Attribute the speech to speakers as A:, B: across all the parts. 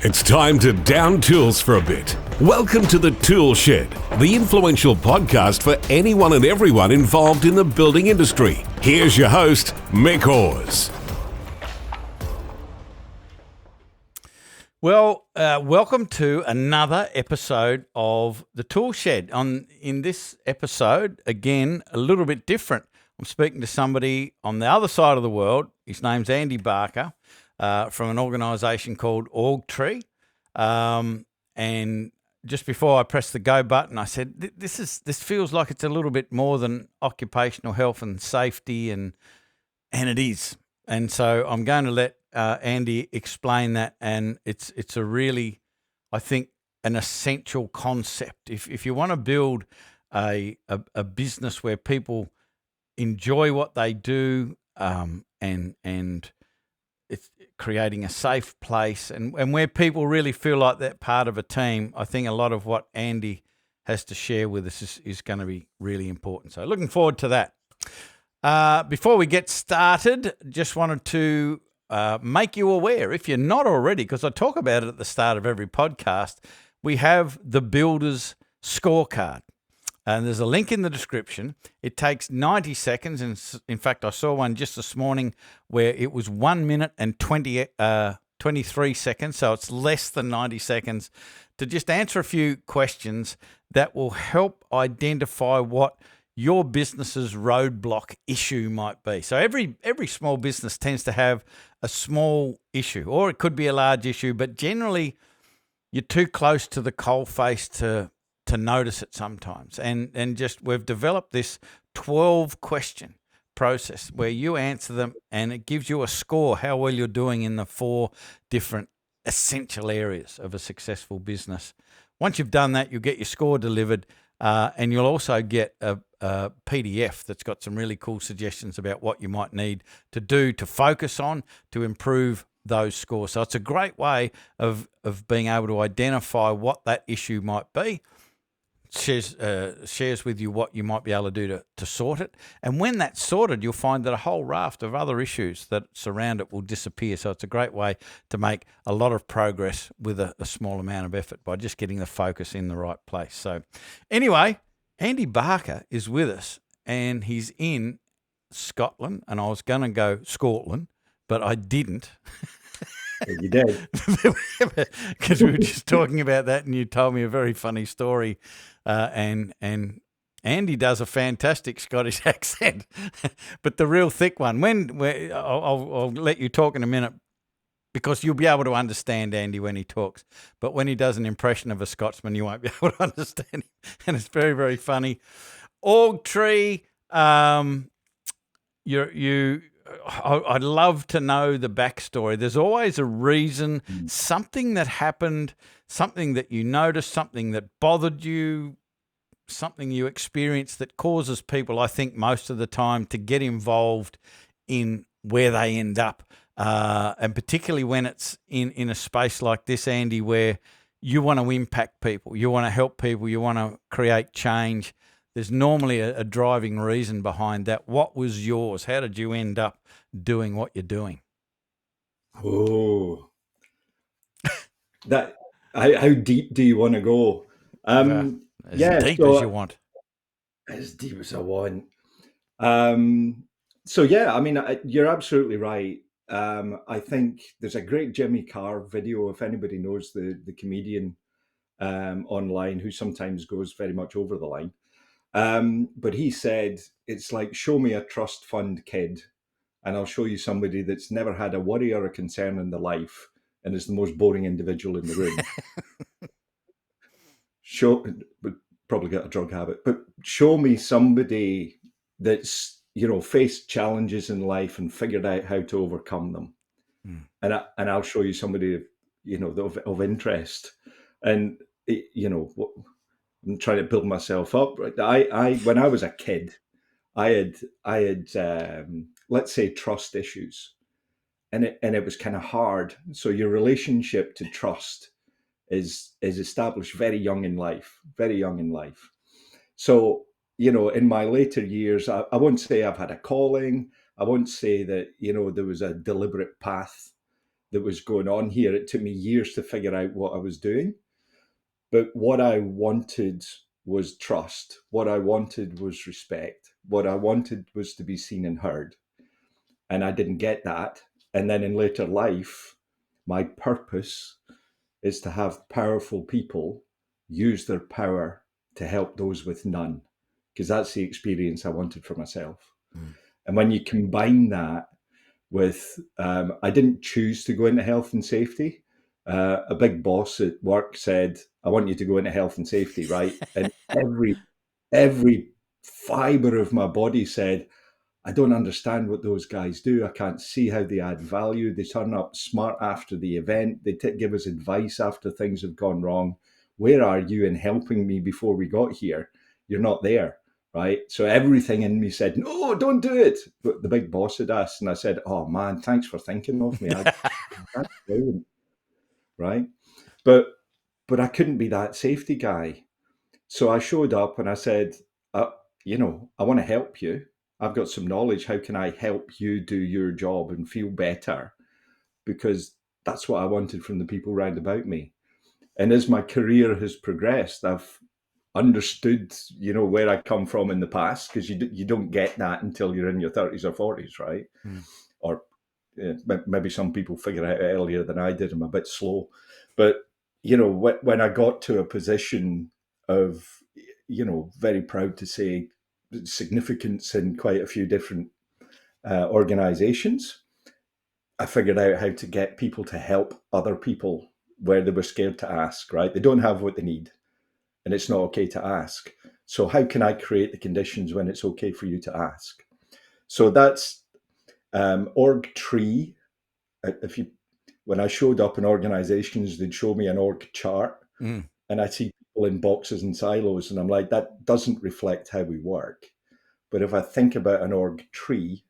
A: It's time to down tools for a bit. Welcome to the ToolShed, the influential podcast for anyone and everyone involved in the building industry. Here's your host, Mick Hawes.
B: Well, welcome to another episode of the ToolShed. In this episode, again, a little bit different. I'm speaking to somebody on the other side of the world. His name's Andy Barker from an organisation called OrgTree. And just before I pressed the go button, I said, "This feels like it's a little bit more than occupational health and safety," and it is. And so I'm going to let Andy explain that, and it's a really, I think, an essential concept. If you want to build a business where people enjoy what they do, and it's creating a safe place, and where people really feel like they're part of a team, I think a lot of what Andy has to share with us is going to be really important. So looking forward to that. Before we get started, just wanted to make you aware, if you're not already, because I talk about it at the start of every podcast, we have the Builder's Scorecard. And there's a link in the description. It takes 90 seconds. And in fact, I saw one just this morning where it was 1 minute and 23 seconds. So it's less than 90 seconds to just answer a few questions that will help identify what your business's roadblock issue might be. So every small business tends to have a small issue, or it could be a large issue, but generally you're too close to the coalface to notice it sometimes. And just we've developed this 12 question process where you answer them and it gives you a score, how well you're doing in the 4 different essential areas of a successful business. Once you've done that, you'll get your score delivered, and you'll also get a PDF that's got some really cool suggestions about what you might need to do to focus on to improve those scores. So it's a great way of being able to identify what that issue might be. Shares with you what you might be able to do to sort it. And when that's sorted, you'll find that a whole raft of other issues that surround it will disappear. So it's a great way to make a lot of progress with a small amount of effort by just getting the focus in the right place. So anyway, Andy Barker is with us, and he's in Scotland, and I was going to go Scotland, but I didn't.
C: You did.
B: Because we were just talking about that, and you told me a very funny story, and Andy does a fantastic Scottish accent, but the real thick one. I'll let you talk in a minute, because you'll be able to understand Andy when he talks, but when he does an impression of a Scotsman, you won't be able to understand him, and it's very, very funny. OrgTree, I'd love to know the backstory. There's always a reason, something that happened, something that you noticed, something that bothered you, something you experienced that causes people, I think, most of the time to get involved in where they end up. And particularly when it's in a space like this, Andy, where you want to impact people, you want to help people, you want to create change. There's normally a driving reason behind that. What was yours? How did you end up doing what you're doing?
C: Oh, that how deep do you want to go?
B: As deep as you want.
C: As deep as I want. You're absolutely right. I think there's a great Jimmy Carr video, if anybody knows the comedian online, who sometimes goes very much over the line. But he said, it's like, show me a trust fund kid, and I'll show you somebody that's never had a worry or a concern in their life and is the most boring individual in the room. Would probably got a drug habit, but show me somebody that's, faced challenges in life and figured out how to overcome them. And I'll show you somebody, of interest. And, I'm trying to build myself up. Right? When I was a kid, I had let's say trust issues, and it was kind of hard. So your relationship to trust is established very young in life. So in my later years, I won't say I've had a calling. I won't say that there was a deliberate path that was going on here. It took me years to figure out what I was doing. But what I wanted was trust. What I wanted was respect. What I wanted was to be seen and heard. And I didn't get that. And then in later life, my purpose is to have powerful people use their power to help those with none, because that's the experience I wanted for myself. And when you combine that with, I didn't choose to go into health and safety. A big boss at work said, I want you to go into health and safety, right? And every fiber of my body said, I don't understand what those guys do. I can't see how they add value. They turn up smart after the event. They give us advice after things have gone wrong. Where are you in helping me before we got here? You're not there, right? So everything in me said, no, don't do it. But the big boss had asked, and I said, oh man, thanks for thinking of me. That's brilliant, right? But I couldn't be that safety guy. So I showed up and I said, I want to help you. I've got some knowledge. How can I help you do your job and feel better? Because that's what I wanted from the people round about me. And as my career has progressed, I've understood, where I come from in the past, because you don't get that until you're in your 30s or 40s, right? Or maybe some people figure it out earlier than I did. I'm a bit slow. But, when I got to a position of, very proud to say, significance in quite a few different organizations, I figured out how to get people to help other people where they were scared to ask, right? They don't have what they need, and it's not okay to ask. So how can I create the conditions when it's okay for you to ask? So that's OrgTree. When I showed up in organizations, they'd show me an org chart, and I see people in boxes and silos, and I'm like, that doesn't reflect how we work. But if I think about an org tree,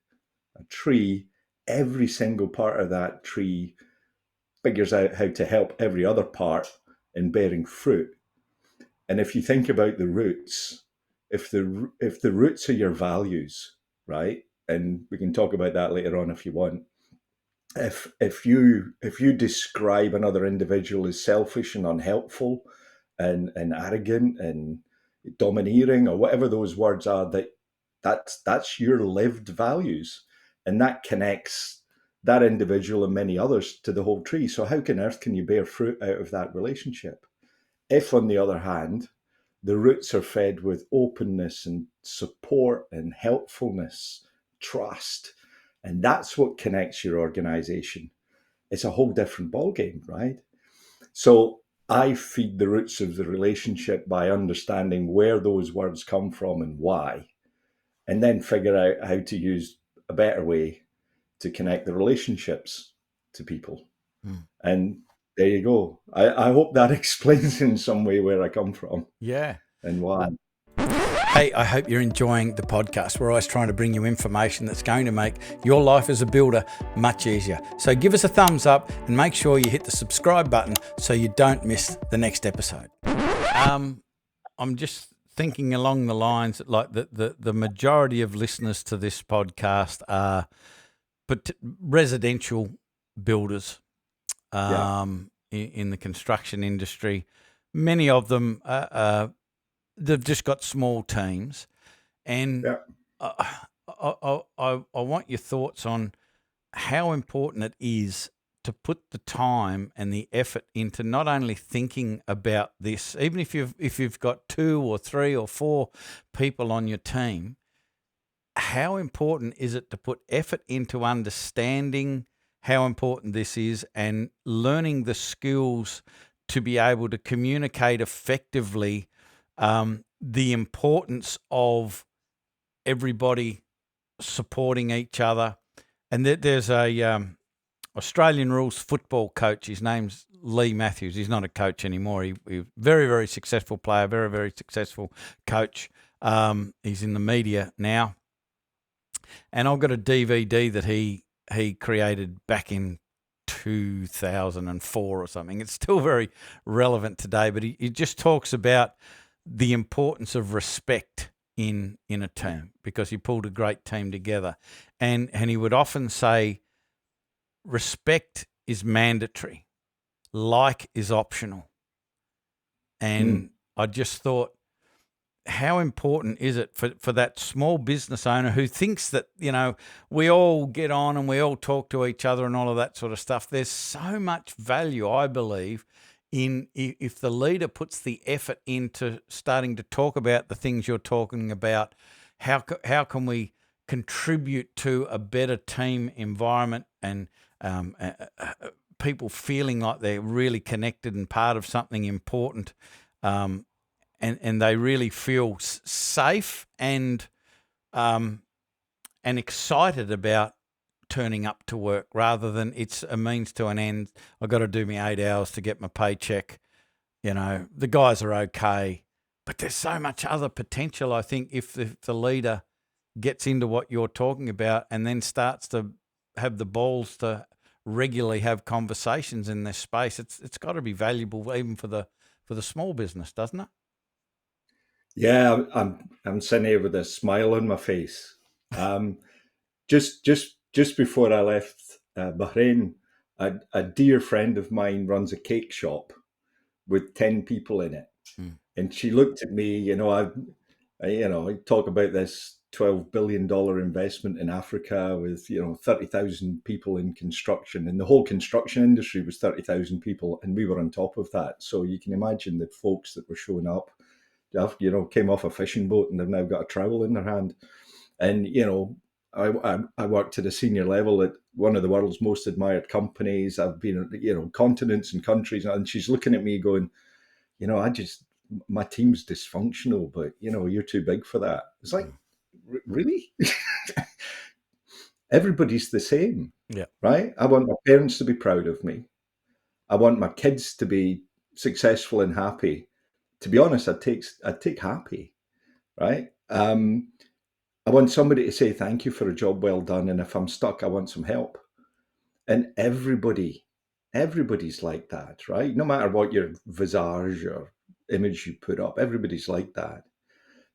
C: every single part of that tree figures out how to help every other part in bearing fruit. And if you think about the roots, if the roots are your values, right? And we can talk about that later on if you want. If you describe another individual as selfish and unhelpful and arrogant and domineering, or whatever those words are, that's your lived values, and that connects that individual and many others to the whole tree. So how on earth can you bear fruit out of that relationship? If, on the other hand, the roots are fed with openness and support and helpfulness, trust, and that's what connects your organization, it's a whole different ballgame, right? So I feed the roots of the relationship by understanding where those words come from and why, and then figure out how to use a better way to connect the relationships to people. And there you go. I hope that explains in some way where I come from.
B: Yeah.
C: And why.
B: Hey, I hope you're enjoying the podcast. We're always trying to bring you information that's going to make your life as a builder much easier. So give us a thumbs up and make sure you hit the subscribe button so you don't miss the next episode. I'm just thinking along the lines that, like, the majority of listeners to this podcast are residential builders in the construction industry. Many of them they've just got small teams, and I want your thoughts on how important it is to put the time and the effort into not only thinking about this, even if you've got 2 or 3 or 4 people on your team. How important is it to put effort into understanding how important this is and learning the skills to be able to communicate effectively the importance of everybody supporting each other? And there's a Australian rules football coach. His name's Lee Matthews. He's not a coach anymore. He's very, very successful player, very, very successful coach. He's in the media now. And I've got a DVD that he created back in 2004 or something. It's still very relevant today, but he just talks about the importance of respect in a team, because he pulled a great team together. And he would often say respect is mandatory. Like is optional. And I just thought, how important is it for that small business owner who thinks that, we all get on and we all talk to each other and all of that sort of stuff? There's so much value, I believe, in if the leader puts the effort into starting to talk about the things you're talking about. How can we contribute to a better team environment and people feeling like they're really connected and part of something important? And they really feel safe and excited about turning up to work, rather than it's a means to an end. I've got to do my 8 hours to get my paycheck. The guys are okay, but there's so much other potential, I think, if the leader gets into what you're talking about and then starts to have the balls to regularly have conversations in this space. It's got to be valuable even for the small business, doesn't it?
C: Yeah, I'm sitting here with a smile on my face. Just before I left Bahrain, a dear friend of mine runs a cake shop with 10 people in it, and she looked at me. I talk about this $12 billion investment in Africa with 30,000 people in construction, and the whole construction industry was 30,000 people, and we were on top of that. So you can imagine the folks that were showing up, came off a fishing boat and they've now got a trowel in their hand. And I worked at a senior level at one of the world's most admired companies. I've been continents and countries, and she's looking at me going, my team's dysfunctional, but you're too big for that. It's like, really? Everybody's the same.
B: Yeah.
C: Right? I want my parents to be proud of me. I want my kids to be successful and happy. To be honest, I'd take happy, right? I want somebody to say thank you for a job well done, and if I'm stuck, I want some help. And everybody's like that, right? No matter what your visage or image you put up, everybody's like that.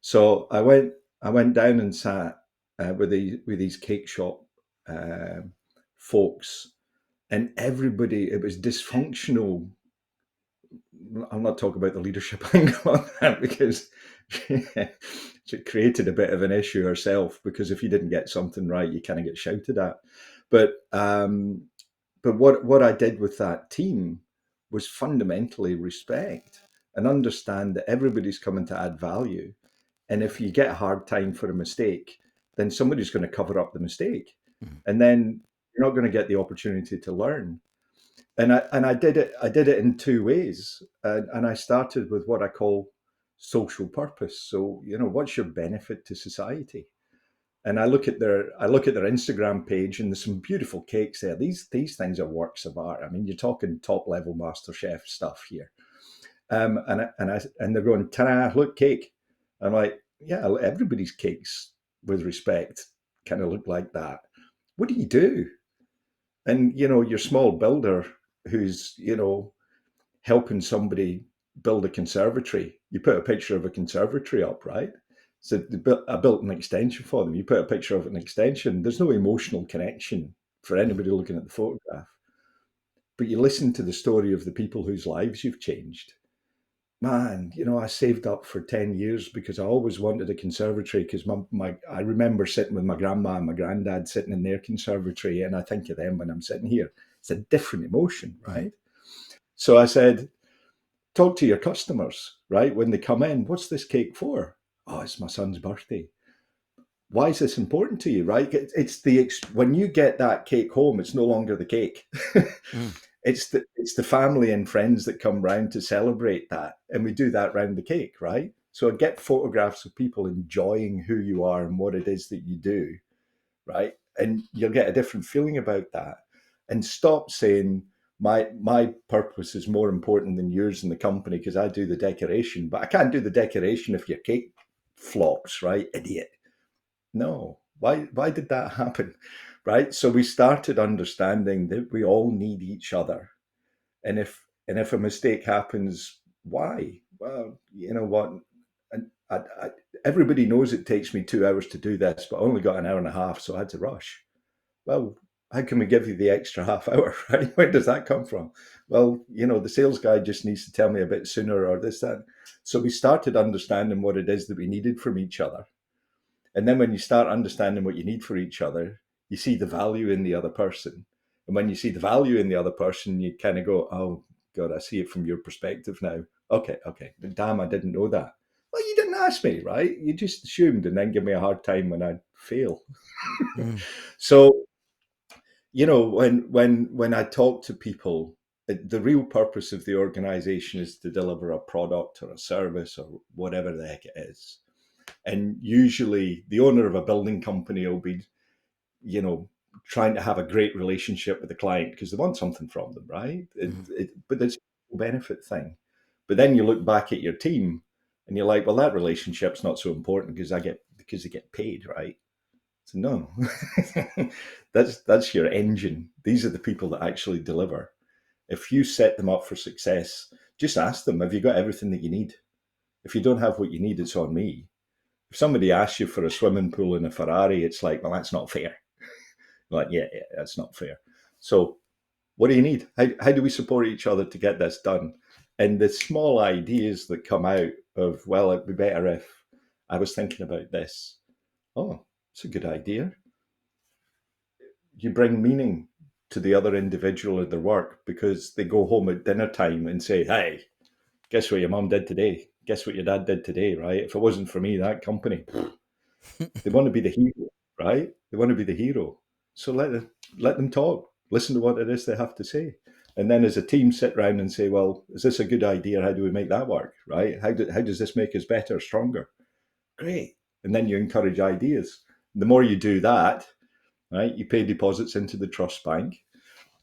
C: So I went down and sat with these cake shop folks, and everybody, it was dysfunctional. I'm not talking about the leadership angle on that, because she created a bit of an issue herself, because if you didn't get something right, you kind of get shouted at. But what I did with that team was fundamentally respect and understand that everybody's coming to add value. And if you get a hard time for a mistake, then somebody's going to cover up the mistake. And then you're not going to get the opportunity to learn. And I did it in two ways. And I started with what I call social purpose. So, what's your benefit to society? And I look at their Instagram page, and there's some beautiful cakes there. These things are works of art. I mean, you're talking top level Master Chef stuff here. And they're going, ta-da, look, cake. I'm like, yeah, everybody's cakes, with respect, kind of look like that. What do you do? And your small builder who's helping somebody build a conservatory. You put a picture of a conservatory up, right? So I built an extension for them. You put a picture of an extension. There's no emotional connection for anybody looking at the photograph. But you listen to the story of the people whose lives you've changed. Man, I saved up for 10 years because I always wanted a conservatory, because I remember sitting with my grandma and my granddad sitting in their conservatory, and I think of them when I'm sitting here. It's a different emotion, right? So I said, talk to your customers, right? When they come in, what's this cake for? Oh, it's my son's birthday. Why is this important to you, right? When you get that cake home, it's no longer the cake. It's the family and friends that come round to celebrate that, and we do that round the cake, right? So I get photographs of people enjoying who you are and what it is that you do, right? And you'll get a different feeling about that. And stop saying my purpose is more important than yours in the company because I do the decoration, but I can't do the decoration if your cake flops, right? Idiot. No. Why did that happen? Right? So we started understanding that we all need each other. And if a mistake happens, why? Well, you know what? And everybody knows it takes me 2 hours to do this, but I only got an hour and a half, so I had to rush. Well, how can we give you the extra half hour, right? Where does that come from? Well, the sales guy just needs to tell me a bit sooner or this, that. So we started understanding what it is that we needed from each other. And then when you start understanding what you need for each other, you see the value in the other person. And when you see the value in the other person, you kind of go, oh, God, I see it from your perspective now. Okay. Damn, I didn't know that. Well, you didn't ask me, right? You just assumed and then give me a hard time when I fail.
B: Mm.
C: So, when I talk to people, the real purpose of the organization is to deliver a product or a service or whatever the heck it is. And usually the owner of a building company will be, trying to have a great relationship with the client because they want something from them, right? But it's a benefit thing. But then you look back at your team and you're like, well, that relationship's not so important because they get paid, right? So no, that's your engine. These are the people that actually deliver. If you set them up for success, just ask them, have you got everything that you need? If you don't have what you need, it's on me. If somebody asks you for a swimming pool and a Ferrari, it's like, well, that's not fair. Like, yeah, that's not fair. So what do you need? How do we support each other to get this done? And the small ideas that come out of, well, it'd be better if I was thinking about this. Oh, it's a good idea. You bring meaning to the other individual at their work because they go home at dinner time and say, hey, guess what your mum did today? Guess what your dad did today, right? If it wasn't for me, that company, they want to be the hero, right? They want to be the hero. So let them talk. Listen to what it is they have to say. And then as a team sit around and say, well, is this a good idea? How do we make that work, right? How does this make us better, stronger? Great. And then you encourage ideas. The more you do that, right, you pay deposits into the trust bank.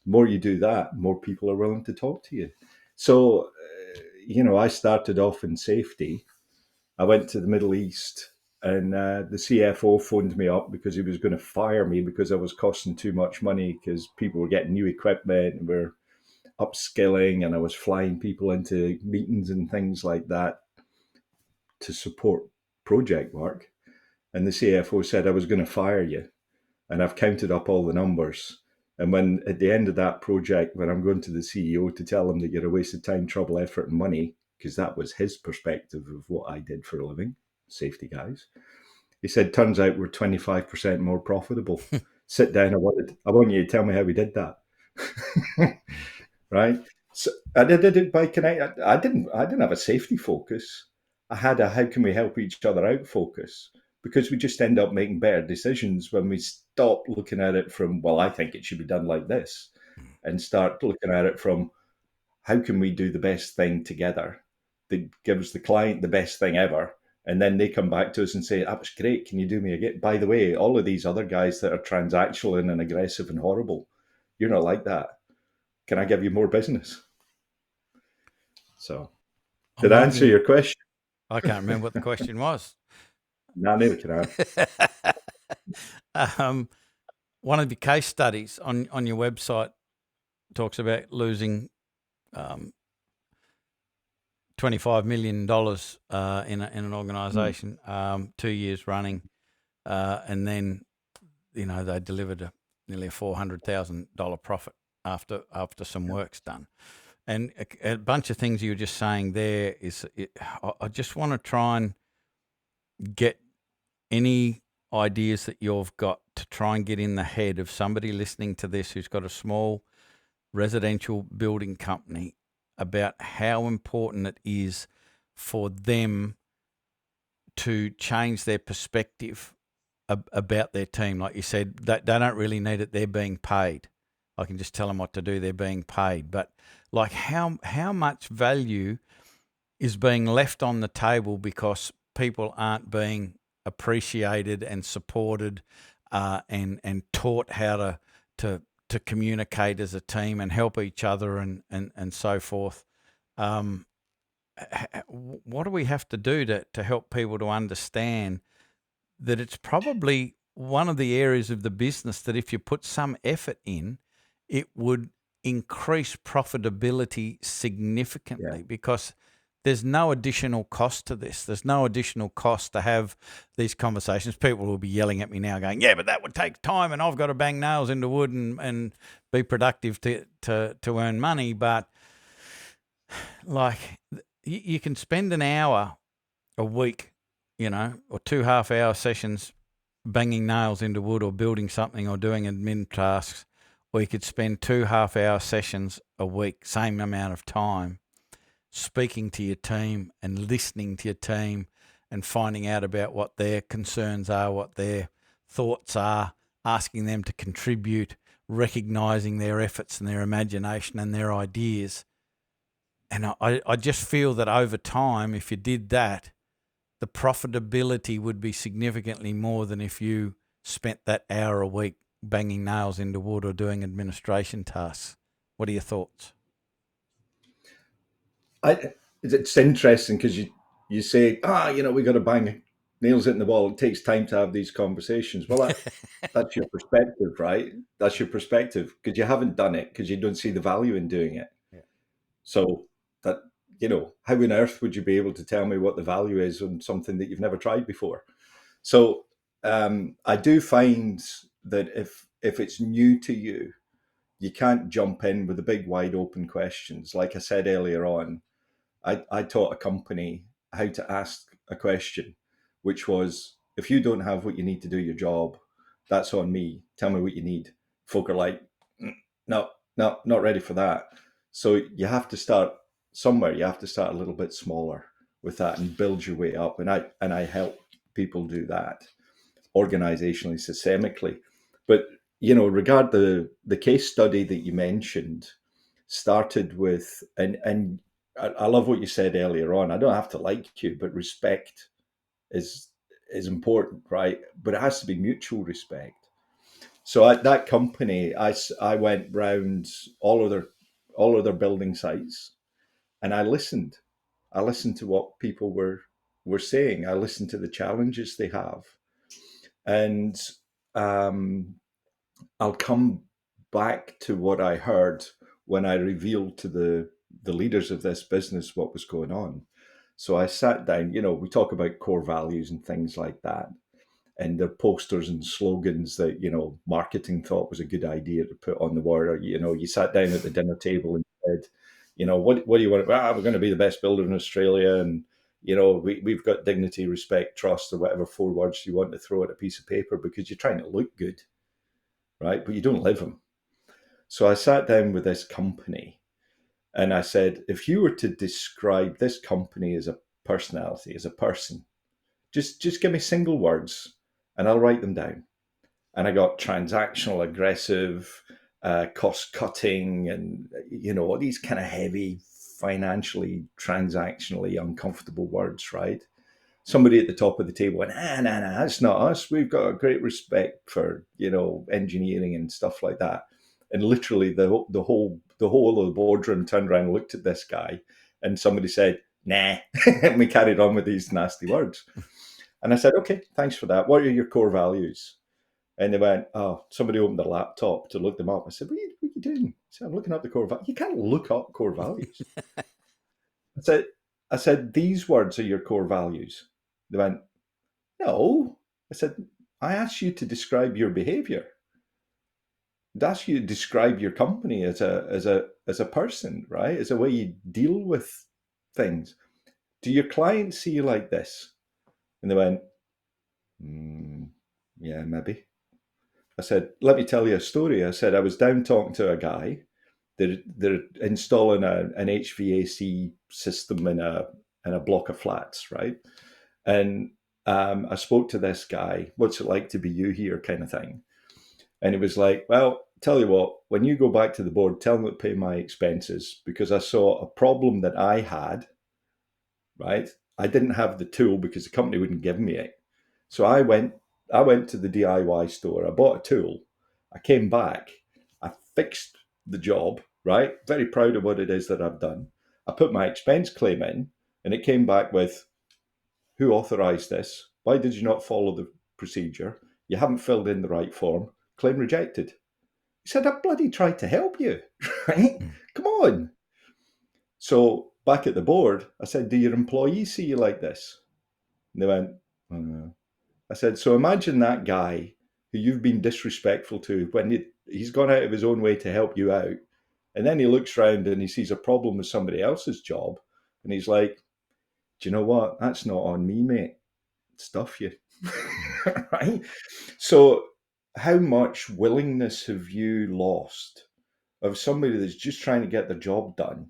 C: The more you do that, more people are willing to talk to you. So, I started off in safety. I went to the Middle East and the CFO phoned me up because he was going to fire me because I was costing too much money because people were getting new equipment and we're upskilling and I was flying people into meetings and things like that to support project work. And the CFO said I was going to fire you. And I've counted up all the numbers. And when at the end of that project, when I'm going to the CEO to tell him that you're a waste of time, trouble, effort, and money, because that was his perspective of what I did for a living, safety guys. He said, turns out we're 25% more profitable. Sit down. I want you to tell me how we did that. Right. So I did it by connect. I didn't have a safety focus. I had a how can we help each other out focus because we just end up making better decisions when we stop looking at it from, well, I think it should be done like this and start looking at it from how can we do the best thing together that gives the client the best thing ever. And then they come back to us and say, that was great. Can you do me again? By the way, all of these other guys that are transactional and aggressive and horrible, you're not like that. Can I give you more business? So, did I answer your question?
B: I can't remember what the question was.
C: No, neither can I.
B: One of the case studies on your website talks about losing $25 million in an organisation 2 years running, and then they delivered nearly a $400,000 profit after some work's done. And a bunch of things you were just saying there I just want to try and get any ideas that you've got to try and get in the head of somebody listening to this who's got a small residential building company about how important it is for them to change their perspective about their team. Like you said, they don't really need it. They're being paid. I can just tell them what to do. They're being paid. But like how much value is being left on the table because people aren't being appreciated and supported and taught how to communicate as a team and help each other and so forth. What do we have to do to help people to understand that it's probably one of the areas of the business that if you put some effort in, it would increase profitability significantly because there's no additional cost to this. There's no additional cost to have these conversations. People will be yelling at me now going, yeah, but that would take time and I've got to bang nails into wood and be productive to earn money. But like you can spend an hour a week, or 2 half-hour sessions banging nails into wood or building something or doing admin tasks, or you could spend 2 half-hour sessions a week, same amount of time, speaking to your team and listening to your team and finding out about what their concerns are, what their thoughts are, asking them to contribute, recognizing their efforts and their imagination and their ideas. And I just feel that over time, if you did that, the profitability would be significantly more than if you spent that hour a week banging nails into wood or doing administration tasks. What are your thoughts?
C: It's interesting because you say, we got to bang nails in the wall. It takes time to have these conversations. Well, that's your perspective, right? That's your perspective because you haven't done it because you don't see the value in doing it.
B: Yeah.
C: So that, how on earth would you be able to tell me what the value is on something that you've never tried before? So I do find that if it's new to you, you can't jump in with the big wide open questions. Like I said earlier on, I taught a company how to ask a question, which was, if you don't have what you need to do your job, that's on me. Tell me what you need. Folk are like, no, not ready for that. So you have to start somewhere. You have to start a little bit smaller with that and build your way up. And I help people do that organizationally, systemically. But regard the case study that you mentioned started with, and I love what you said earlier on. I don't have to like you, but respect is important, right? But it has to be mutual respect. So at that company, I went round all of their building sites, and I listened. I listened to what people were saying. I listened to the challenges they have, and um, I'll come back to what I heard when I revealed to the leaders of this business what was going on. So I sat down, we talk about core values and things like that. And the posters and slogans that, marketing thought was a good idea to put on the wall. Or, you sat down at the dinner table and said, what do you want? We're going to be the best builder in Australia. And, we've got dignity, respect, trust, or whatever 4 words you want to throw at a piece of paper because you're trying to look good, right? But you don't live them. So I sat down with this company and I said, if you were to describe this company as a personality, as a person, just give me single words and I'll write them down. And I got transactional, aggressive, cost cutting, and all these kind of heavy, financially, transactionally uncomfortable words, right? Somebody at the top of the table went, nah, that's not us. We've got a great respect for, engineering and stuff like that. And literally the whole of the boardroom turned around and looked at this guy, and somebody said, nah, and we carried on with these nasty words. And I said, okay, thanks for that. What are your core values? And they went, oh, somebody opened their laptop to look them up. I said, what are you doing? I said, I'm looking up the core values. You can't look up core values. I said, these words are your core values. They went, no. I said, I asked you to describe your behavior. I asked you to describe your company as a person, right? As a way you deal with things. Do your clients see you like this? And they went, yeah, maybe. I said, let me tell you a story. I said, I was down talking to a guy. They're installing an HVAC system in a block of flats, right? And I spoke to this guy, what's it like to be you here kind of thing. And he was like, well, tell you what, when you go back to the board, tell them to pay my expenses because I saw a problem that I had, right? I didn't have the tool because the company wouldn't give me it. So I went to the DIY store. I bought a tool. I came back. I fixed the job, right? Very proud of what it is that I've done. I put my expense claim in and it came back with, who authorized this? Why did you not follow the procedure? You haven't filled in the right form. Claim rejected. He said, I bloody tried to help you, right? Come on. So back at the board, I said, do your employees see you like this? And they went, I said, so imagine that guy who you've been disrespectful to when he's gone out of his own way to help you out. And then he looks around and he sees a problem with somebody else's job. And he's like, do you know what? That's not on me, mate. Stuff you. Right? So how much willingness have you lost of somebody that's just trying to get the job done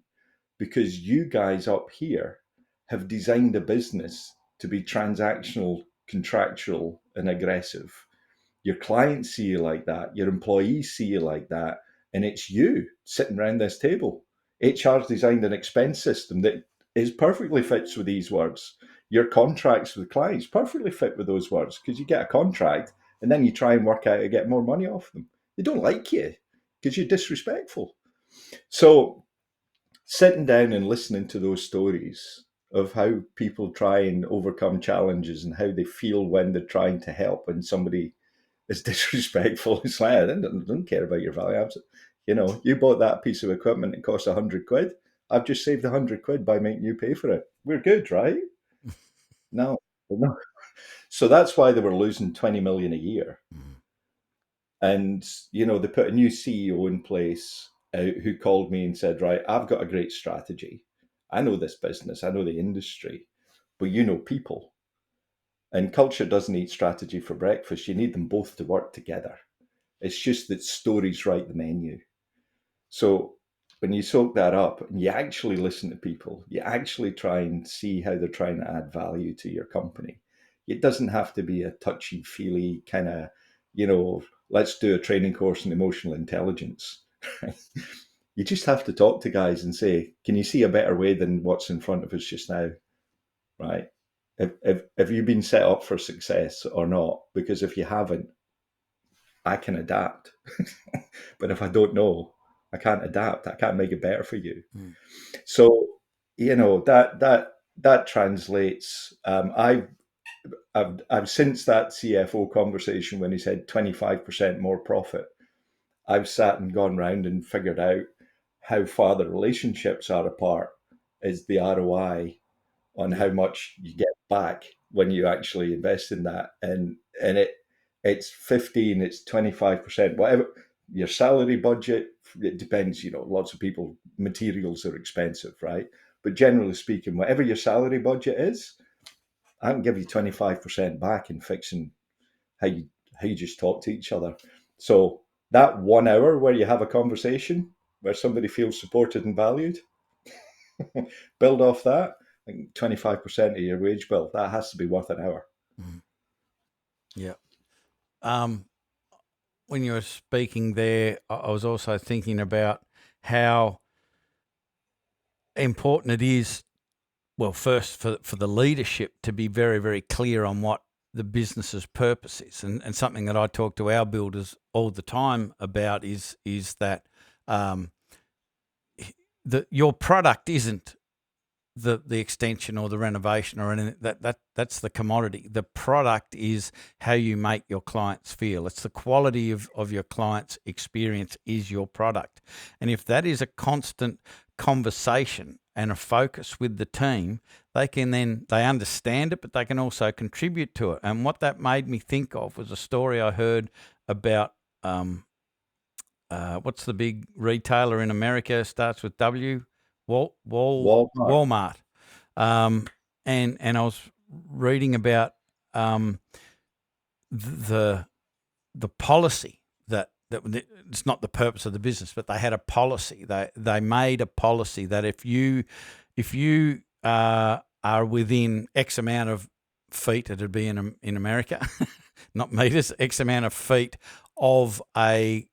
C: because you guys up here have designed a business to be transactional, contractual, and aggressive? Your clients see you like that, your employees see you like that, and it's you sitting around this table. HR's designed an expense system that is perfectly fits with these words. Your contracts with clients perfectly fit with those words because you get a contract and then you try and work out how to get more money off them. They don't like you because you're disrespectful. So sitting down and listening to those stories of how people try and overcome challenges and how they feel when they're trying to help and somebody is disrespectful. It's like, I don't care about your value. You bought that piece of equipment, it cost £100. I've just saved £100 by making you pay for it. We're good, right? No. So that's why they were losing 20 million a year. And, they put a new CEO in place who called me and said, right, I've got a great strategy. I know this business, I know the industry, but you know people. And culture doesn't eat strategy for breakfast. You need them both to work together. It's just that stories write the menu. So when you soak that up and you actually listen to people, you actually try and see how they're trying to add value to your company. It doesn't have to be a touchy-feely kind of, let's do a training course in emotional intelligence. You just have to talk to guys and say, can you see a better way than what's in front of us just now? Right? Have you been set up for success or not? Because if you haven't, I can adapt. But if I don't know, I can't adapt. I can't make it better for you. So, that translates. I've since that CFO conversation when he said 25% more profit, I've sat and gone round and figured out how far the relationships are apart is the ROI on how much you get back when you actually invest in that. And it's 15, it's 25%, whatever your salary budget, it depends, lots of people, materials are expensive, right? But generally speaking, whatever your salary budget is, I can give you 25% back in fixing how you just talk to each other. So that 1 hour where you have a conversation where somebody feels supported and valued, build off that. 25% of your wage bill, that has to be worth an hour.
B: Yeah. When you were speaking there, I was also thinking about how important it is, well, first for the leadership to be very, very clear on what the business's purpose is. And something that I talk to our builders all the time about is that your product isn't the extension or the renovation or anything. That's the commodity. The product is how you make your clients feel. It's the quality of your client's experience is your product. And if that is a constant conversation and a focus with the team, they understand it, but they can also contribute to it. And what that made me think of was a story I heard about what's the big retailer in America, starts with W? Walmart. And I was reading about the policy that it's not the purpose of the business, but they had a policy. They made a policy that if you are within X amount of feet, it'd be in America, not meters, X amount of feet of a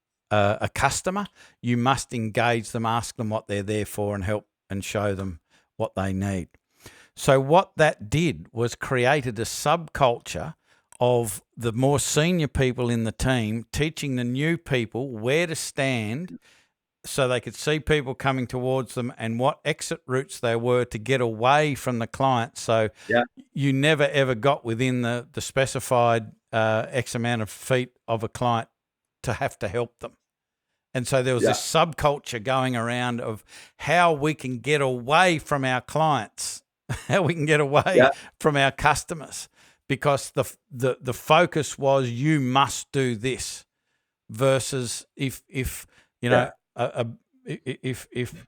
B: customer, you must engage them, ask them what they're there for, and help and show them what they need. So what that did was created a subculture of the more senior people in the team teaching the new people where to stand so they could see people coming towards them and what exit routes they were to get away from the client. So you never, ever got within the specified X amount of feet of a client to have to help them. And so there was this subculture going around of how we can get away from our clients, how we can get away from our customers, because the focus was you must do this, versus if you know if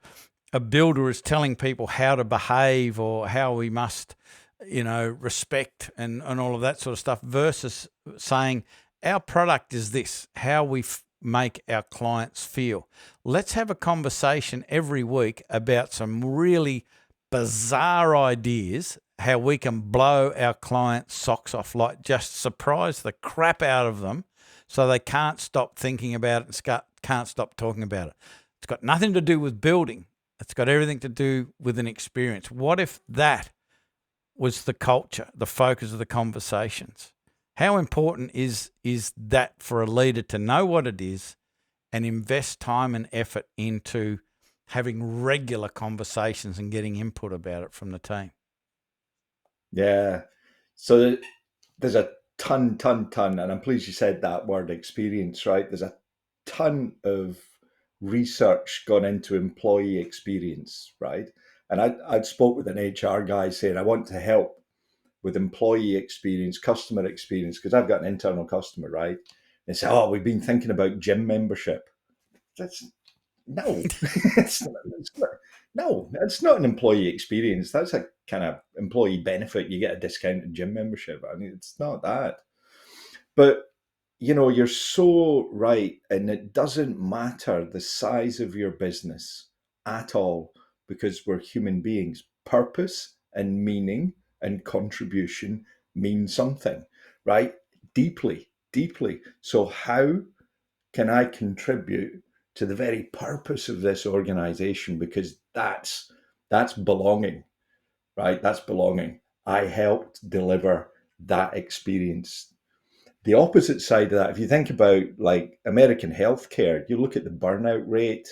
B: a builder is telling people how to behave or how we must respect and all of that sort of stuff, versus saying our product is this, how we make our clients feel. Let's have a conversation every week about some really bizarre ideas, how we can blow our clients' socks off, like just surprise the crap out of them so they can't stop thinking about it and can't stop talking about it. It's got nothing to do with building. It's got everything to do with an experience. What if that was the culture, the focus of the conversations? How important is that for a leader to know what it is and invest time and effort into having regular conversations and getting input about it from the team?
C: Yeah. So there's a ton, and I'm pleased you said that word experience, right? There's a ton of research gone into employee experience, right? And I'd spoke with an HR guy saying, I want to help with employee experience, customer experience, because I've got an internal customer, right? And say, oh, we've been thinking about gym membership. That's no, it's not an employee experience. That's a kind of employee benefit. You get a discounted gym membership. I mean, it's not that. But you're so right, and it doesn't matter the size of your business at all, because we're human beings. Purpose and meaning and contribution mean something, right? Deeply, deeply. So how can I contribute to the very purpose of this organization? Because that's belonging, right? That's belonging. I helped deliver that experience. The opposite side of that, if you think about like American healthcare, you look at the burnout rate,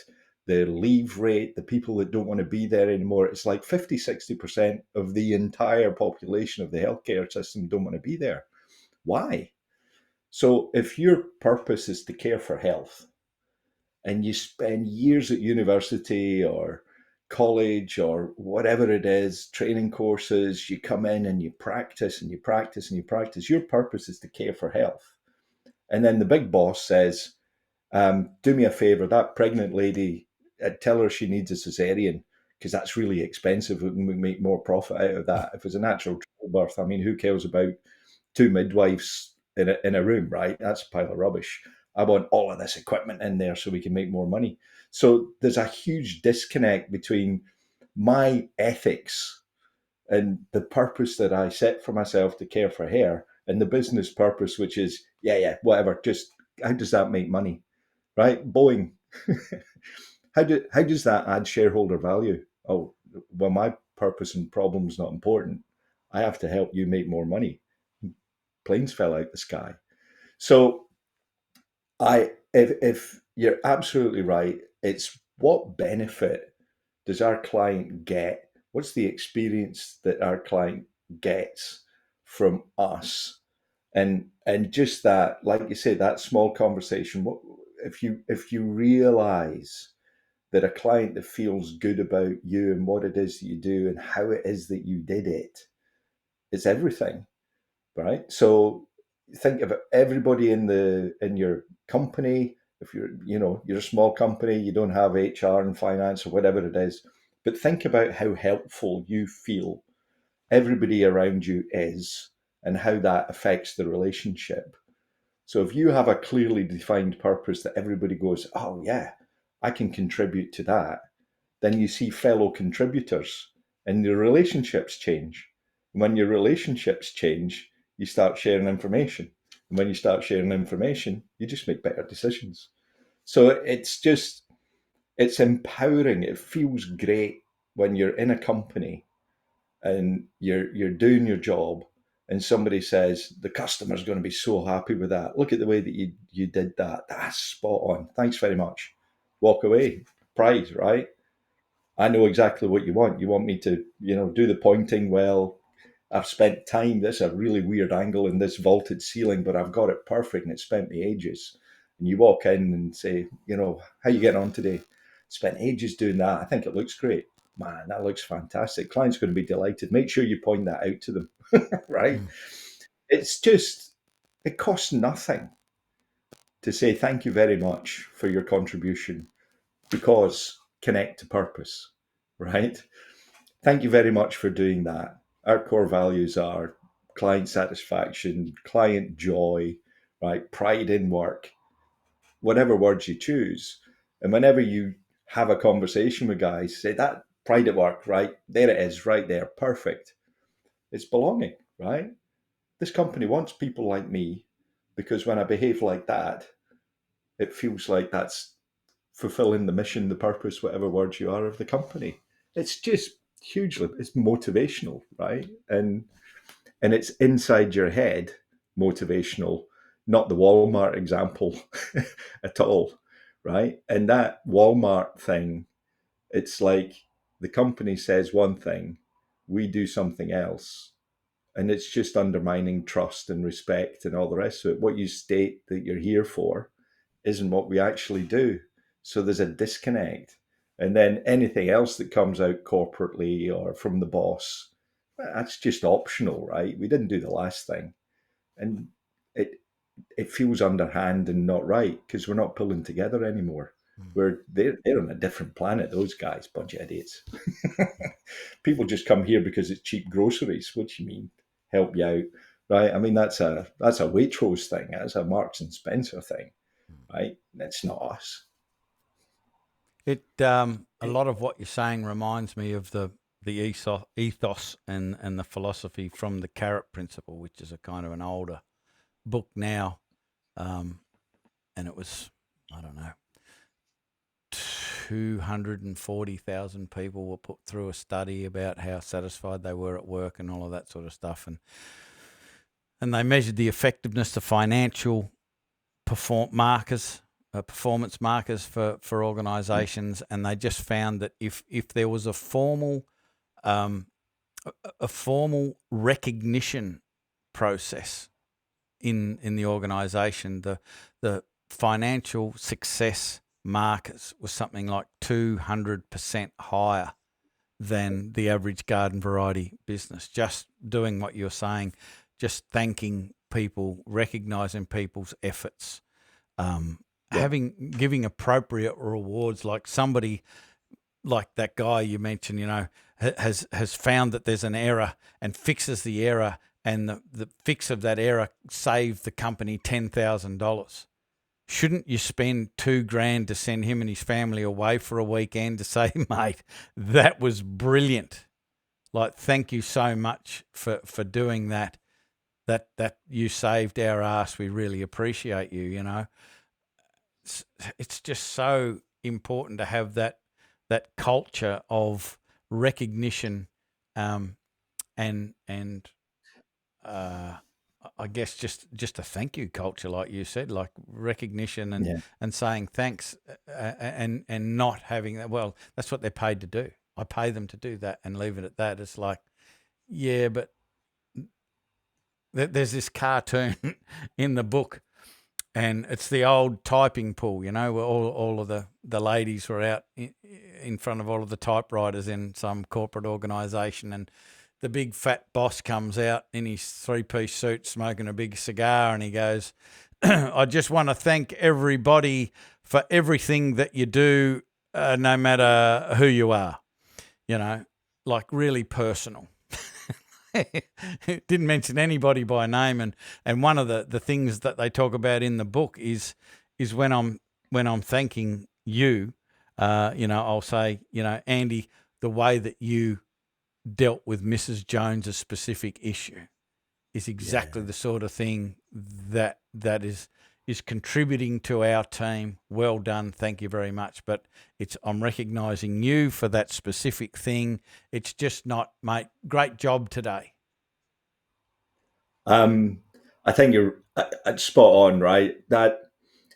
C: the leave rate, the people that don't want to be there anymore, it's like 50, 60% of the entire population of the healthcare system don't want to be there. Why? So if your purpose is to care for health, and you spend years at university or college or whatever it is, training courses, you come in and you practice and you practice and you practice. Your purpose is to care for health. And then the big boss says, do me a favor, that pregnant lady, tell her she needs a cesarean because that's really expensive and we make more profit out of that. If it's a natural childbirth, I mean, who cares about two midwives in a room, right? That's a pile of rubbish. I want all of this equipment in there so we can make more money. So there's a huge disconnect between my ethics and the purpose that I set for myself to care for her and the business purpose, which is, whatever, just how does that make money, right? Boeing. how does that add shareholder value? Oh, well, my purpose and problem's not important. I have to help you make more money. Planes fell out the sky. So if you're absolutely right, it's what benefit does our client get? What's the experience that our client gets from us? And just that, like you say, that small conversation. What if you realize that a client that feels good about you and what it is that you do and how it is that you did it, it's everything, right? So think of everybody in your company. If you're a small company, you don't have HR and finance or whatever it is, but think about how helpful you feel everybody around you is and how that affects the relationship. So if you have a clearly defined purpose that everybody goes, oh yeah, I can contribute to that, then you see fellow contributors and your relationships change. And when your relationships change, you start sharing information. And when you start sharing information, you just make better decisions. So it's empowering. It feels great when you're in a company and you're doing your job and somebody says the customer's going to be so happy with that. Look at the way that you did that. That's spot on. Thanks very much. Walk away. Prize, right? I know exactly what you want. You want me to, do the pointing. Well, I've spent time. This is a really weird angle in this vaulted ceiling, but I've got it perfect and it spent me ages. And you walk in and say, how you getting on today? Spent ages doing that. I think it looks great. Man, that looks fantastic. Client's going to be delighted. Make sure you point that out to them, right?
B: Mm.
C: It's just, it costs nothing to say thank you very much for your contribution, because connect to purpose, right? Thank you very much for doing that. Our core values are client satisfaction, client joy, right? Pride in work, whatever words you choose. And whenever you have a conversation with guys, say that pride at work, right? There it is, right there. Perfect. It's belonging, right? This company wants people like me, because when I behave like that, it feels like that's fulfilling the mission, the purpose, whatever words you are of the company. It's just hugely, it's motivational, right? And it's inside your head motivational, not the Walmart example at all, right? And that Walmart thing, it's like the company says one thing, we do something else, and it's just undermining trust and respect and all the rest of it. What you state that you're here for isn't what we actually do. So there's a disconnect. And then anything else that comes out corporately or from the boss, that's just optional, right? We didn't do the last thing. And it it feels underhand and not right, because we're not pulling together anymore. They're on a different planet, those guys, bunch of idiots. People just come here because it's cheap groceries. What do you mean? Help you out, right? I mean, that's a Waitrose thing. That's a Marks and Spencer thing, right? That's not us.
B: A lot of what you're saying reminds me of the ethos and the philosophy from the Carrot Principle, which is a kind of an older book now, and it was, I don't know, 240,000 people were put through a study about how satisfied they were at work and all of that sort of stuff, and they measured the effectiveness, the financial performance markers for organisations, and they just found that if there was a formal recognition process in the organisation, the financial success markers was something like 200% higher than the average garden variety business. Just doing what you're saying, just thanking people, recognising people's efforts, giving appropriate rewards, like somebody like that guy you mentioned, has found that there's an error and fixes the error, and the fix of that error saved the company $10,000. Shouldn't you spend $2,000 to send him and his family away for a weekend to say, mate, that was brilliant? Like, thank you so much for doing that. That you saved our ass. We really appreciate you. It's just so important to have that culture of recognition, and I guess just a thank you culture, like you said, like recognition and saying thanks, and not having that. Well, that's what they're paid to do. I pay them to do that, and leave it at that. It's like, yeah, but there's this cartoon in the book, and it's the old typing pool, where all of the ladies were out in front of all of the typewriters in some corporate organisation, and the big fat boss comes out in his three-piece suit smoking a big cigar, and he goes, I just want to thank everybody for everything that you do, no matter who you are, like really personal. Didn't mention anybody by name, and one of the things that they talk about in the book is when I'm thanking you, I'll say, Andy, the way that you dealt with Mrs. Jones's specific issue is exactly the sort of thing that is contributing to our team. Well done, thank you very much. But I'm recognising you for that specific thing. It's just not, mate, great job today.
C: I think you're spot on, right? That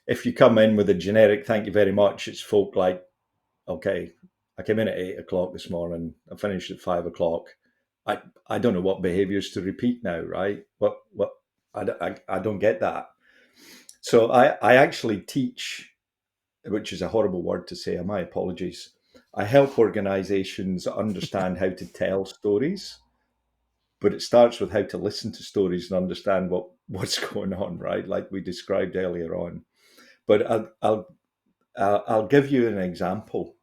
C: if you come in with a generic thank you very much, it's folk like, okay, I came in at 8 o'clock this morning, I finished at 5 o'clock. I don't know what behaviors to repeat now, right? What I don't get that. So I actually teach, which is a horrible word to say, my apologies. I help organizations understand how to tell stories, but it starts with how to listen to stories and understand what's going on, right? Like we described earlier on. But I'll give you an example.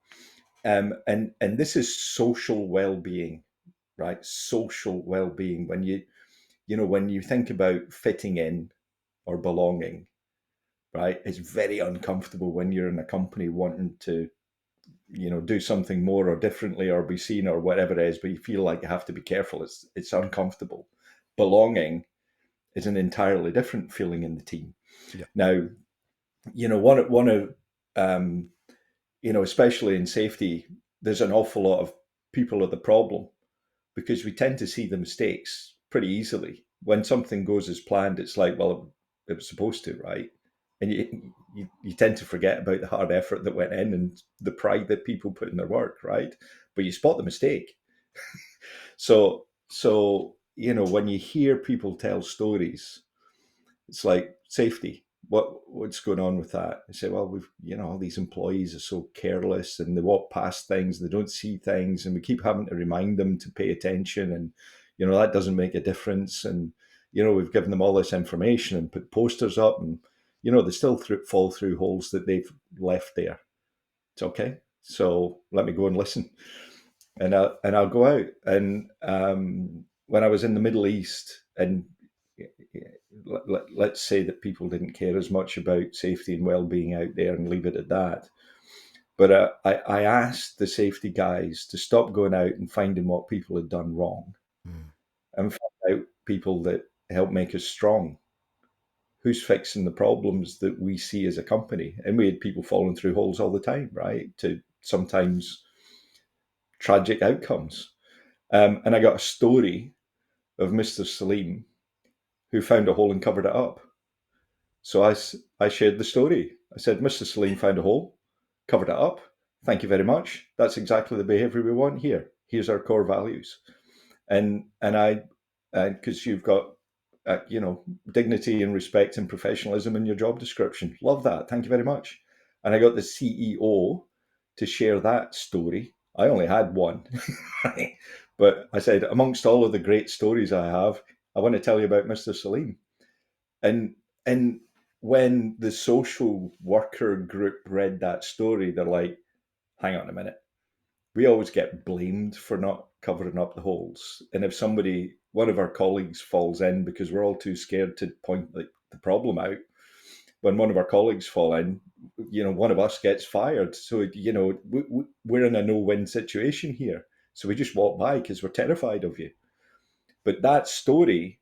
C: And this is social well-being, right? Social well-being. When you think about fitting in or belonging, right? It's very uncomfortable when you're in a company wanting to, do something more or differently or be seen or whatever it is, but you feel like you have to be careful. It's uncomfortable. Belonging is an entirely different feeling in the team.
B: Yeah.
C: Now, one of especially in safety, there's an awful lot of people are the problem because we tend to see the mistakes pretty easily. When something goes as planned, it's like, well, it was supposed to, right? And you tend to forget about the hard effort that went in and the pride that people put in their work, right? But you spot the mistake. So when you hear people tell stories, it's like safety. What's going on with that? They say, well, all these employees are so careless and they walk past things, they don't see things, and we keep having to remind them to pay attention, and that doesn't make a difference. And we've given them all this information and put posters up, and they still fall through holes that they've left there. It's okay. So let me go and listen, and I'll go out. And when I was in the Middle East, and let's say that people didn't care as much about safety and well-being out there and leave it at that. But I asked the safety guys to stop going out and finding what people had done wrong and find out people that help make us strong. Who's fixing the problems that we see as a company? And we had people falling through holes all the time, right? To sometimes tragic outcomes. And I got a story of Mr. Salim who found a hole and covered it up. So I shared the story. I said, Mr. Salim found a hole, covered it up. Thank you very much. That's exactly the behavior we want here. Here's our core values. And because you've got, dignity and respect and professionalism in your job description. Love that. Thank you very much. And I got the CEO to share that story. I only had one, right? But I said, amongst all of the great stories I have, I want to tell you about Mr. Salim. And when the social worker group read that story, they're like, hang on a minute. We always get blamed for not covering up the holes. And if one of our colleagues falls in because we're all too scared to point the problem out, when one of our colleagues fall in, one of us gets fired. So, we're in a no-win situation here. So we just walk by because we're terrified of you. But that story,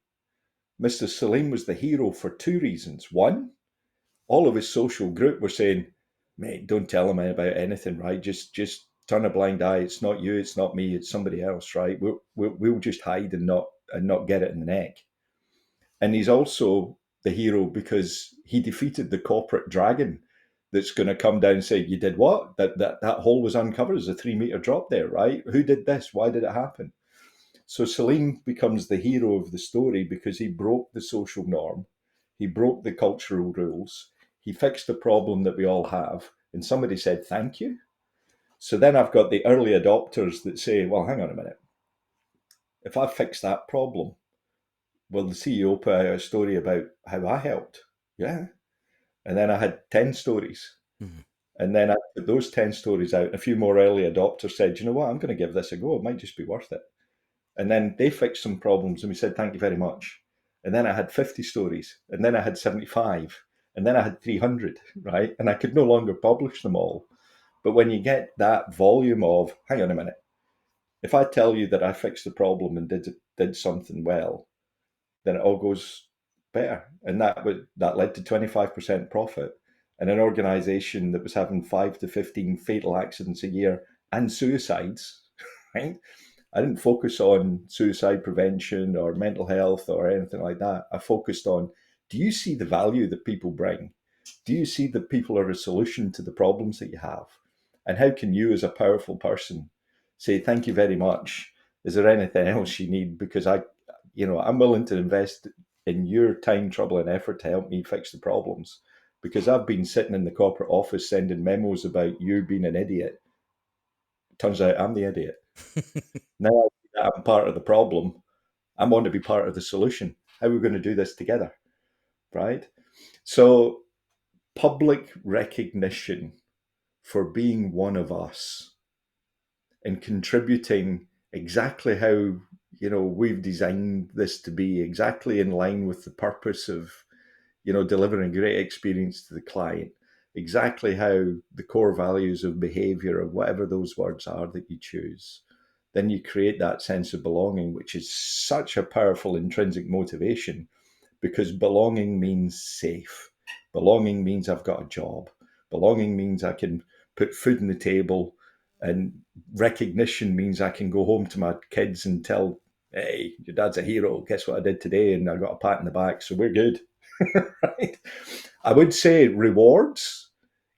C: Mr. Salim was the hero for two reasons. One, all of his social group were saying, mate, don't tell him about anything, right? Just turn a blind eye. It's not you, it's not me, it's somebody else, right? We'll just hide and not get it in the neck. And he's also the hero because he defeated the corporate dragon that's going to come down and say, you did what? That hole was uncovered. There's a 3-meter drop there, right? Who did this? Why did it happen? So Salim becomes the hero of the story because he broke the social norm. He broke the cultural rules. He fixed the problem that we all have. And somebody said, thank you. So then I've got the early adopters that say, well, hang on a minute. If I fix that problem, will the CEO put out a story about how I helped? Yeah. And then I had 10 stories. Mm-hmm. And then I put those 10 stories out. And a few more early adopters said, you know what, I'm going to give this a go. It might just be worth it. And then they fixed some problems and we said, thank you very much. And then I had 50 stories. And then I had 75. And then I had 300, right? And I could no longer publish them all. But when you get that volume of, hang on a minute, if I tell you that I fixed the problem and did something well, then it all goes better. And that led to 25% profit. And an organization that was having 5 to 15 fatal accidents a year and suicides, right? I didn't focus on suicide prevention or mental health or anything like that. I focused on, do you see the value that people bring? Do you see that people are a solution to the problems that you have? And how can you, as a powerful person, say, thank you very much. Is there anything else you need? Because I'm willing to invest in your time, trouble, and effort to help me fix the problems. because I've been sitting in the corporate office sending memos about you being an idiot. Turns out I'm the idiot. Now I see that I'm part of the problem. I want to be part of the solution. How are we going to do this together? Right? So, public recognition for being one of us and contributing exactly how we've designed this to be, exactly in line with the purpose of delivering a great experience to the client, exactly how the core values of behavior, or whatever those words are that you choose, then you create that sense of belonging, which is such a powerful intrinsic motivation, because belonging means safe. Belonging means I've got a job. Belonging means I can put food on the table. And recognition means I can go home to my kids and tell, hey, your dad's a hero. Guess what I did today? And I got a pat in the back. So we're good. Right? I would say rewards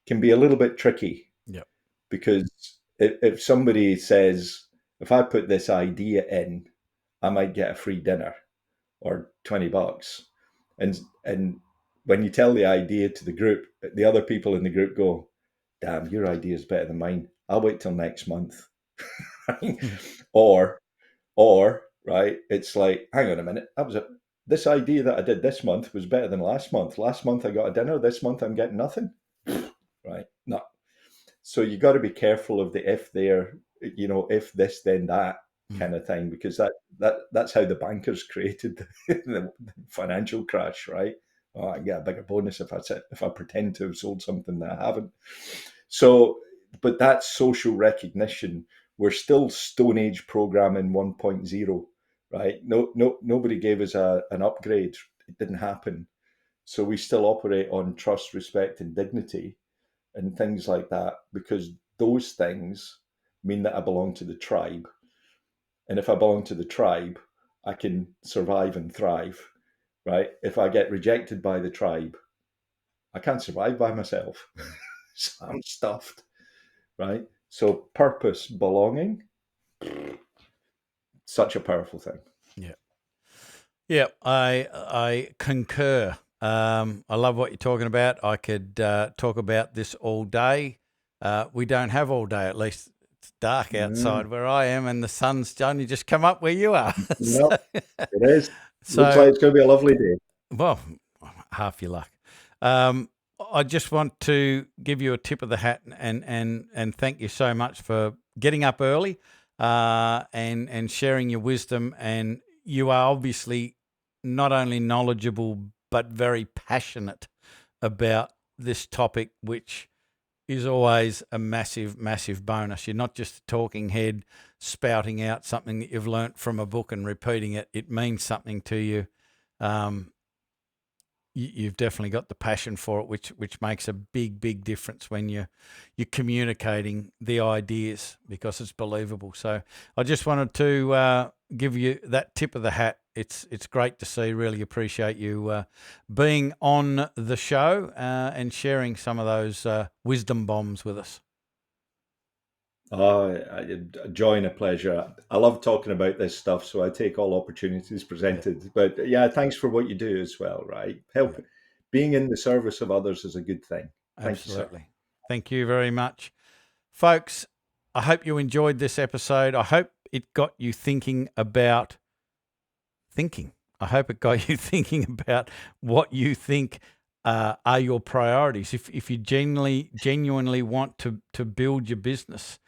C: can be a little bit tricky.
B: Yeah.
C: Because if somebody says, if I put this idea in, I might get a free dinner or $20. And when you tell the idea to the group, the other people in the group go, damn, your idea is better than mine. I'll wait till next month. Right? or right, it's like, hang on a minute, this idea that I did this month was better than last month. Last month I got a dinner. This month I'm getting nothing. Right? No. So you got to be careful of the if there, if this then that kind of thing, because that's how the bankers created the financial crash, right? Oh, I get a bigger bonus if I pretend to have sold something that I haven't. So, but that's social recognition. We're still Stone Age programming 1.0, right? Nobody gave us an upgrade. It didn't happen. So we still operate on trust, respect, and dignity, and things like that, because those things mean that I belong to the tribe. And if I belong to the tribe, I can survive and thrive, right? If I get rejected by the tribe, I can't survive by myself. So I'm stuffed, right? So purpose, belonging, such a powerful thing.
B: Yeah. Yeah, I concur. I love what you're talking about. I could talk about this all day. We don't have all day, at least it's dark outside where I am, and the sun's only just come up where you are.
C: Nope, it is.
B: So,
C: looks like it's going to be a lovely day.
B: Well, half your luck. I just want to give you a tip of the hat and thank you so much for getting up early and sharing your wisdom. And you are obviously not only knowledgeable but very passionate about this topic, which is always a massive, massive bonus. You're not just a talking head spouting out something that you've learnt from a book and repeating it. It means something to you. You've definitely got the passion for it, which makes a big, big difference when you're communicating the ideas, because it's believable. So I just wanted to give you that tip of the hat. It's great to see. Really appreciate you being on the show and sharing some of those wisdom bombs with us.
C: A joy and a pleasure. I love talking about this stuff, so I take all opportunities presented. Yeah. But yeah, thanks for what you do as well, right? Being in the service of others is a good thing.
B: Absolutely. You, thank you very much. Folks, I hope you enjoyed this episode. I hope it got you thinking about thinking. I hope it got you thinking about what you think are your priorities. If you genuinely want to build your business,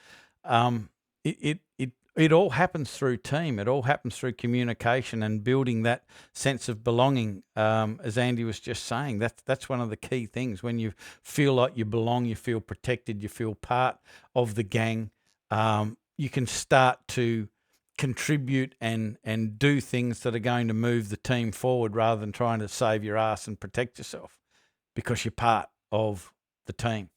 B: it all happens through team. It all happens through communication and building that sense of belonging. As Andy was just saying, that's one of the key things. When you feel like you belong, you feel protected, you feel part of the gang, you can start to contribute and do things that are going to move the team forward rather than trying to save your ass and protect yourself, because you're part of the team.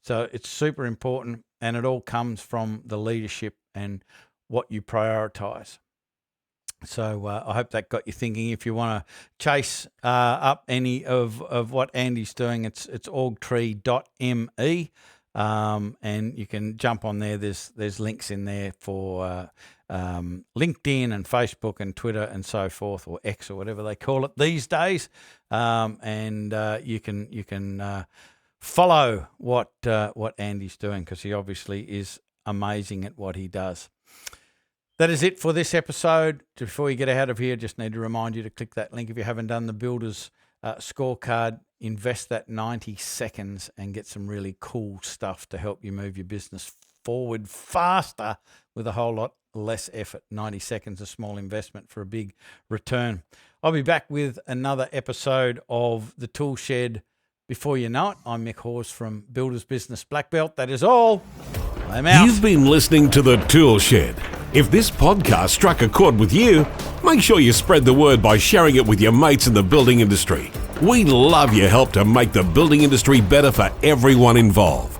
B: So it's super important, and it all comes from the leadership and what you prioritize. So I hope that got you thinking. If you want to chase up any of what Andy's doing, it's orgtree.me. and you can jump on there. There's links in there for LinkedIn and Facebook and Twitter and so forth, or X or whatever they call it these days. And you can follow what Andy's doing, because he obviously is amazing at what he does. That is it for this episode. Before you get out of here, just need to remind you to click that link if you haven't done the Builders Scorecard. Invest that 90 seconds and get some really cool stuff to help you move your business forward faster with a whole lot less effort. 90 seconds, a small investment for a big return. I'll be back with another episode of the ToolShed before you know it. I'm Mick Hawes from Builders Business Black Belt. That is all. I'm out.
A: You've been listening to the ToolShed. If this podcast struck a chord with you, make sure you spread the word by sharing it with your mates in the building industry. We love your help to make the building industry better for everyone involved.